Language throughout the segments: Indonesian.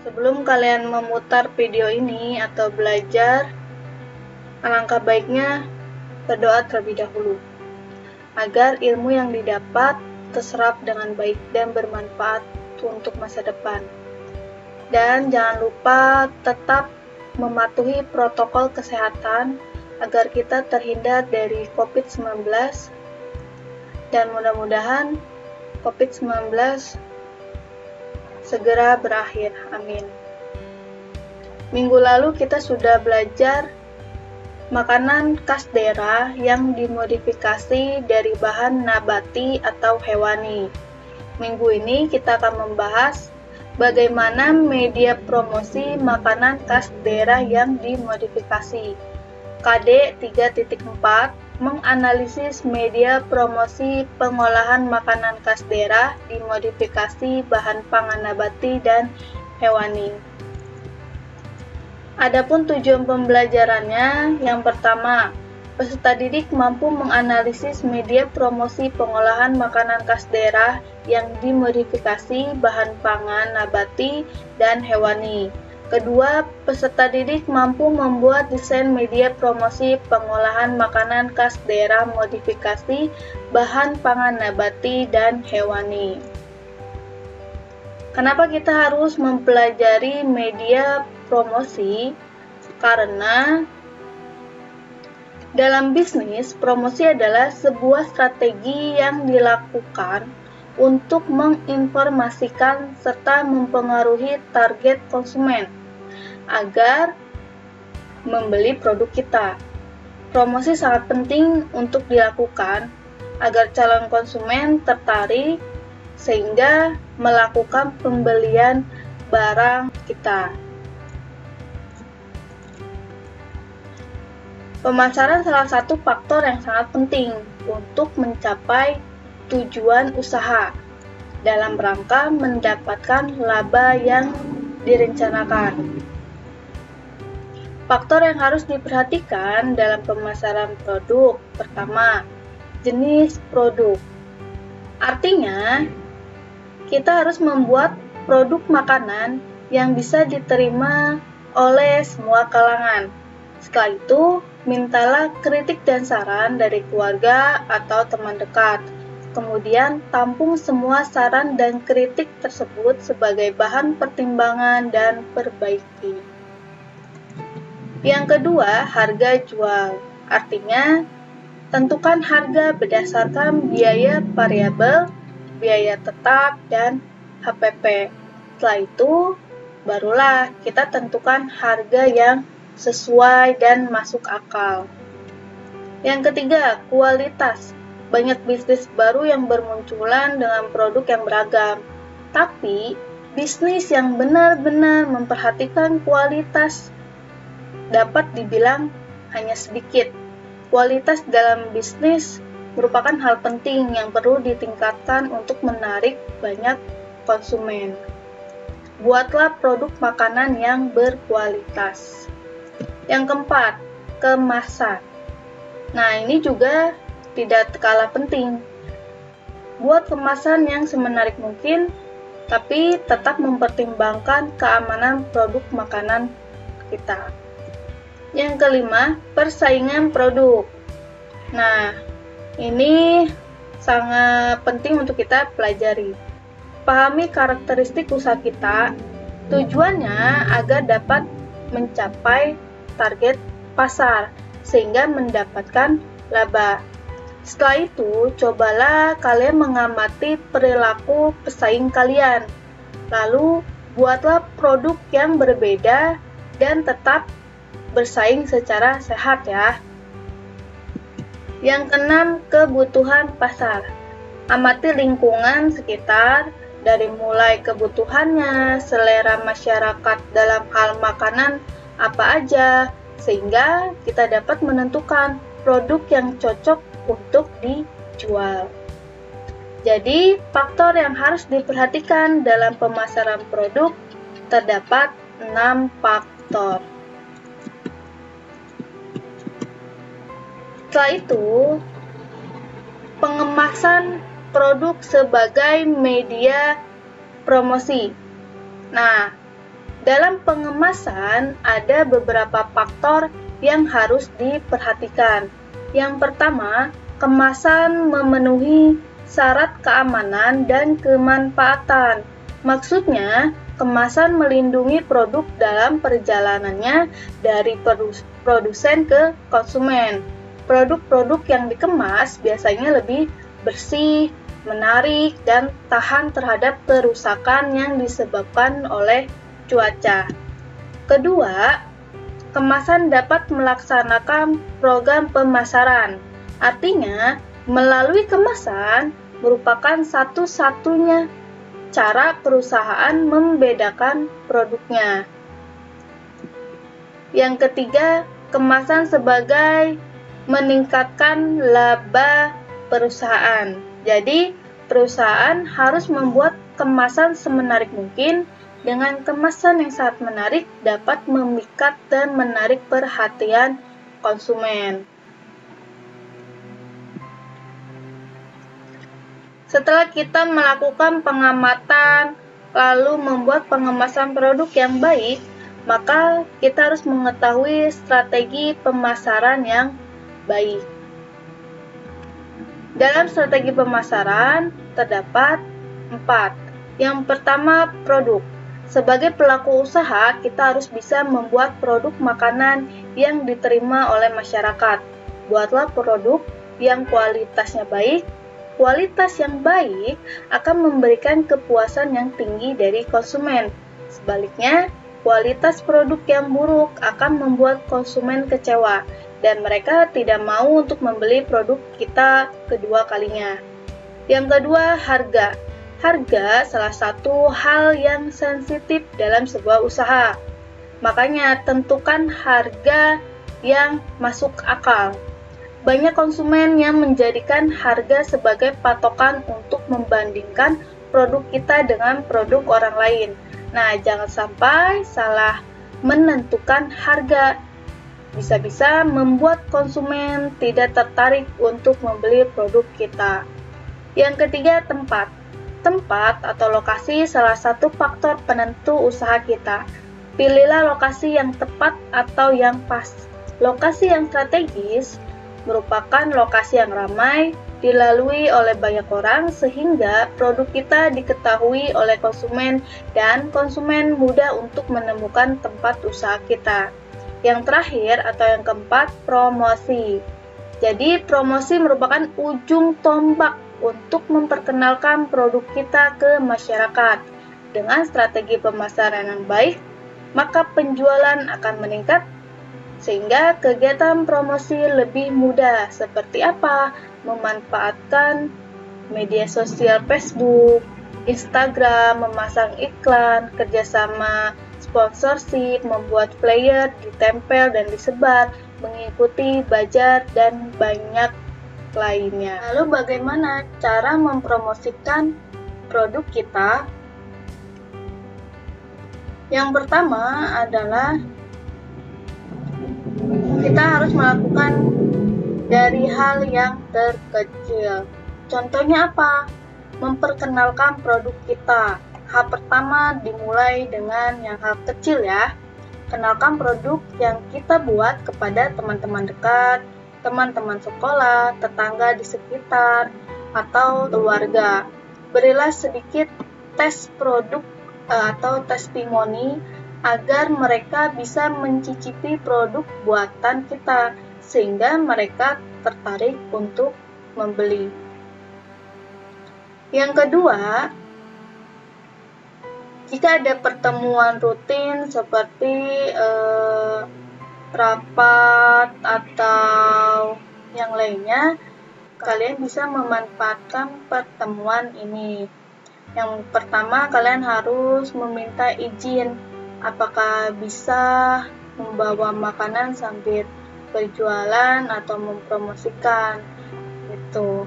Sebelum kalian memutar video ini atau belajar, alangkah baiknya berdoa terlebih dahulu, agar ilmu yang didapat terserap dengan baik dan bermanfaat untuk masa depan. Dan jangan lupa tetap mematuhi protokol kesehatan agar kita terhindar dari COVID-19, dan mudah-mudahan COVID-19 segera berakhir. Amin. Minggu lalu kita sudah belajar makanan khas daerah yang dimodifikasi dari bahan nabati atau hewani. Minggu ini kita akan membahas bagaimana media promosi makanan khas daerah yang dimodifikasi. KD 3.4 menganalisis media promosi pengolahan makanan khas daerah dimodifikasi bahan pangan nabati dan hewani. Adapun tujuan pembelajarannya, yang pertama, peserta didik mampu menganalisis media promosi pengolahan makanan khas daerah yang dimodifikasi bahan pangan nabati dan hewani. Kedua, peserta didik mampu membuat desain media promosi pengolahan makanan khas daerah modifikasi bahan pangan nabati dan hewani. Kenapa kita harus mempelajari media promosi? Karena dalam bisnis, promosi adalah sebuah strategi yang dilakukan untuk menginformasikan serta mempengaruhi target konsumen agar membeli produk kita. Promosi sangat penting untuk dilakukan agar calon konsumen tertarik sehingga melakukan pembelian barang kita. Pemasaran salah satu faktor yang sangat penting untuk mencapai tujuan usaha dalam rangka mendapatkan laba yang direncanakan. Faktor yang harus diperhatikan dalam pemasaran produk. Pertama, jenis produk. Artinya, kita harus membuat produk makanan yang bisa diterima oleh semua kalangan. Setelah itu, mintalah kritik dan saran dari keluarga atau teman dekat. Kemudian, tampung semua saran dan kritik tersebut sebagai bahan pertimbangan dan perbaiki. Yang kedua, harga jual. Artinya, tentukan harga berdasarkan biaya variabel, biaya tetap, dan HPP. Setelah itu, barulah kita tentukan harga yang sesuai dan masuk akal. Yang ketiga, kualitas. Banyak bisnis baru yang bermunculan dengan produk yang beragam. Tapi, bisnis yang benar-benar memperhatikan kualitas dapat dibilang hanya sedikit. Kualitas dalam bisnis merupakan hal penting yang perlu ditingkatkan untuk menarik banyak konsumen. Buatlah produk makanan yang berkualitas. Yang keempat, kemasan. Nah, ini juga tidak kalah penting. Buat kemasan yang semenarik mungkin, tapi tetap mempertimbangkan keamanan produk makanan kita. Yang kelima, persaingan produk. Nah, ini sangat penting untuk kita pelajari. Pahami karakteristik usaha kita, tujuannya agar dapat mencapai target pasar, sehingga mendapatkan laba. Setelah itu, cobalah kalian mengamati perilaku pesaing kalian. Lalu, buatlah produk yang berbeda dan tetap bersaing secara sehat ya. Yang keenam, kebutuhan pasar. Amati lingkungan sekitar, dari mulai kebutuhannya, selera masyarakat dalam hal makanan apa aja, sehingga kita dapat menentukan produk yang cocok untuk dijual. Jadi, faktor yang harus diperhatikan dalam pemasaran produk terdapat 6 faktor. Setelah itu, pengemasan produk sebagai media promosi. Nah, Dalam pengemasan ada beberapa faktor yang harus diperhatikan. Yang pertama, kemasan memenuhi syarat keamanan dan kemanfaatan. Maksudnya, kemasan melindungi produk dalam perjalanannya dari produsen ke konsumen. Produk-produk yang dikemas biasanya lebih bersih, menarik, dan tahan terhadap kerusakan yang disebabkan oleh cuaca. Kedua, kemasan dapat melaksanakan program pemasaran. Artinya, melalui kemasan merupakan satu-satunya cara perusahaan membedakan produknya. Yang ketiga, kemasan sebagai meningkatkan laba perusahaan. Jadi, perusahaan harus membuat kemasan semenarik mungkin. Dengan kemasan yang sangat menarik dapat memikat dan menarik perhatian konsumen. Setelah kita melakukan pengamatan lalu membuat pengemasan produk yang baik, maka kita harus mengetahui strategi pemasaran yang baik. Dalam strategi pemasaran terdapat 4. Yang pertama, produk. Sebagai pelaku usaha, kita harus bisa membuat produk makanan yang diterima oleh masyarakat. Buatlah produk yang kualitasnya baik. Kualitas yang baik akan memberikan kepuasan yang tinggi dari konsumen. Sebaliknya, kualitas produk yang buruk akan membuat konsumen kecewa dan mereka tidak mau untuk membeli produk kita kedua kalinya. Yang kedua, harga. Harga salah satu hal yang sensitif dalam sebuah usaha. Makanya tentukan harga yang masuk akal. Banyak konsumen yang menjadikan harga sebagai patokan untuk membandingkan produk kita dengan produk orang lain. Nah, jangan sampai salah menentukan harga. Bisa-bisa membuat konsumen tidak tertarik untuk membeli produk kita. Yang ketiga, tempat. Tempat atau lokasi salah satu faktor penentu usaha kita. Pilihlah lokasi yang tepat atau yang pas. Lokasi yang strategis merupakan lokasi yang ramai, dilalui oleh banyak orang sehingga produk kita diketahui oleh konsumen dan konsumen mudah untuk menemukan tempat usaha kita. Yang terakhir atau yang keempat, promosi. Jadi promosi merupakan ujung tombak untuk memperkenalkan produk kita ke masyarakat. Dengan strategi pemasaran yang baik, maka penjualan akan meningkat sehingga kegiatan promosi lebih mudah. Seperti apa? Memanfaatkan media sosial Facebook, Instagram, memasang iklan, kerjasama sponsorship, membuat flyer, ditempel dan disebar, mengikuti bazar dan banyak lainnya. Lalu bagaimana cara mempromosikan produk kita? Yang pertama adalah kita harus melakukan dari hal yang terkecil. Contohnya apa? Memperkenalkan produk kita. Hal pertama dimulai dengan yang hal kecil ya. Kenalkan produk yang kita buat kepada teman-teman dekat, teman-teman sekolah, tetangga di sekitar, atau keluarga. Berilah sedikit tes produk atau testimoni agar mereka bisa mencicipi produk buatan kita, sehingga mereka tertarik untuk membeli. Yang kedua, jika ada pertemuan rutin seperti rapat atau yang lainnya, kalian bisa memanfaatkan pertemuan ini. Yang pertama, kalian harus meminta izin apakah bisa membawa makanan sambil berjualan atau mempromosikan gitu.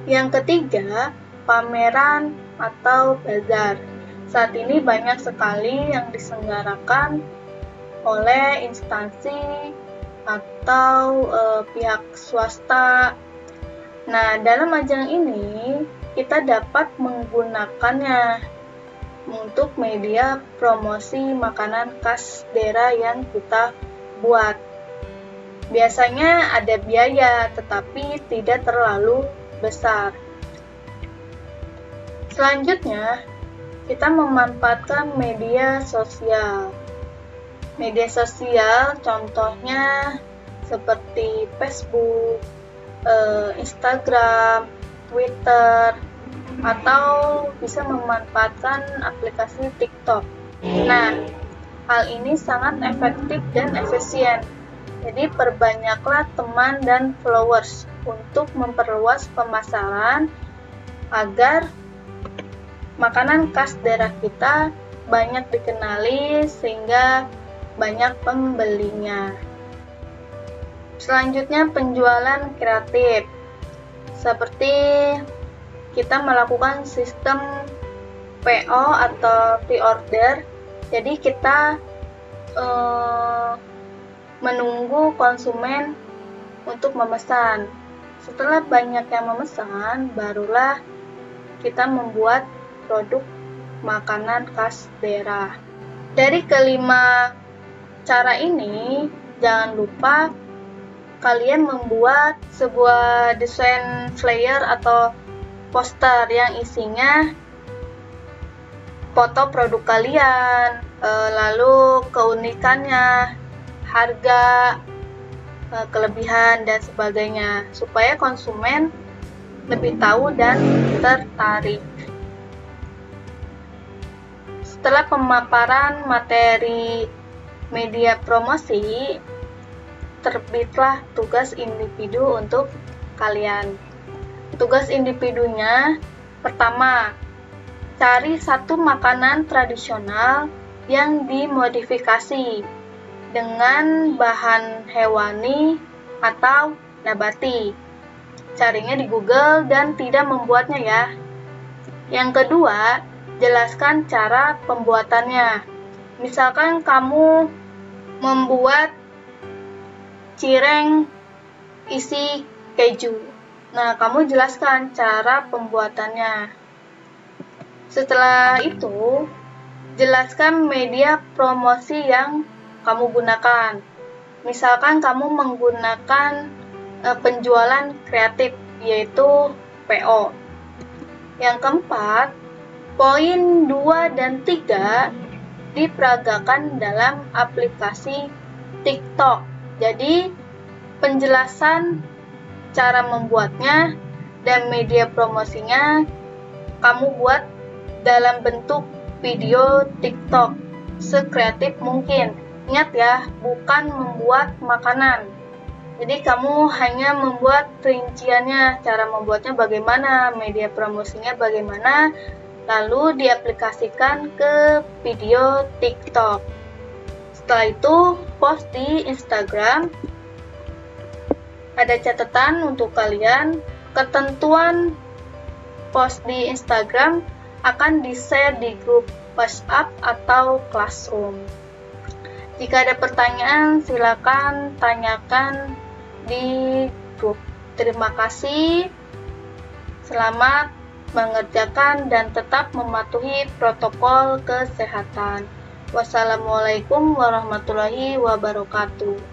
Yang ketiga, pameran atau bazar. Saat ini banyak sekali yang diselenggarakan oleh instansi atau pihak swasta. Nah, dalam ajang ini kita dapat menggunakannya. untuk media promosi makanan khas daerah yang kita buat. Biasanya ada biaya, tetapi tidak terlalu besar. Selanjutnya, kita memanfaatkan media sosial. Media sosial contohnya seperti Facebook, Instagram, Twitter, atau bisa memanfaatkan aplikasi TikTok. Nah, hal ini sangat efektif dan efisien. Jadi perbanyaklah teman dan followers untuk memperluas pemasaran agar makanan khas daerah kita banyak dikenali sehingga banyak pembelinya. Selanjutnya penjualan kreatif. Seperti kita melakukan sistem PO atau pre-order. Jadi kita menunggu konsumen untuk memesan. Setelah banyak yang memesan, barulah kita membuat produk makanan khas daerah. Dari kelima cara ini, jangan lupa kalian membuat sebuah desain flyer atau poster yang isinya foto produk kalian, lalu keunikannya, harga, kelebihan, dan sebagainya, supaya konsumen lebih tahu dan tertarik. Setelah pemaparan materi media promosi, terbitlah tugas individu untuk kalian. Tugas individunya, pertama, cari satu makanan tradisional yang dimodifikasi dengan bahan hewani atau nabati. Carinya di Google dan tidak membuatnya ya. Yang kedua, jelaskan cara pembuatannya. Misalkan kamu membuat cireng isi keju. Nah, kamu jelaskan cara pembuatannya. Setelah itu, jelaskan media promosi yang kamu gunakan. Misalkan kamu menggunakan penjualan kreatif, yaitu PO. Yang keempat, poin 2 dan 3 diperagakan dalam aplikasi TikTok. Jadi, penjelasan cara membuatnya dan media promosinya kamu buat dalam bentuk video TikTok sekreatif mungkin. Ingat ya, bukan membuat makanan. Jadi kamu hanya membuat rinciannya, cara membuatnya bagaimana, media promosinya bagaimana, lalu diaplikasikan ke video TikTok. Setelah itu, post di Instagram. Ada catatan untuk kalian, ketentuan post di Instagram akan di-share di grup WhatsApp atau Classroom. Jika ada pertanyaan, silakan tanyakan di grup. Terima kasih. Selamat mengerjakan dan tetap mematuhi protokol kesehatan. Wassalamualaikum warahmatullahi wabarakatuh.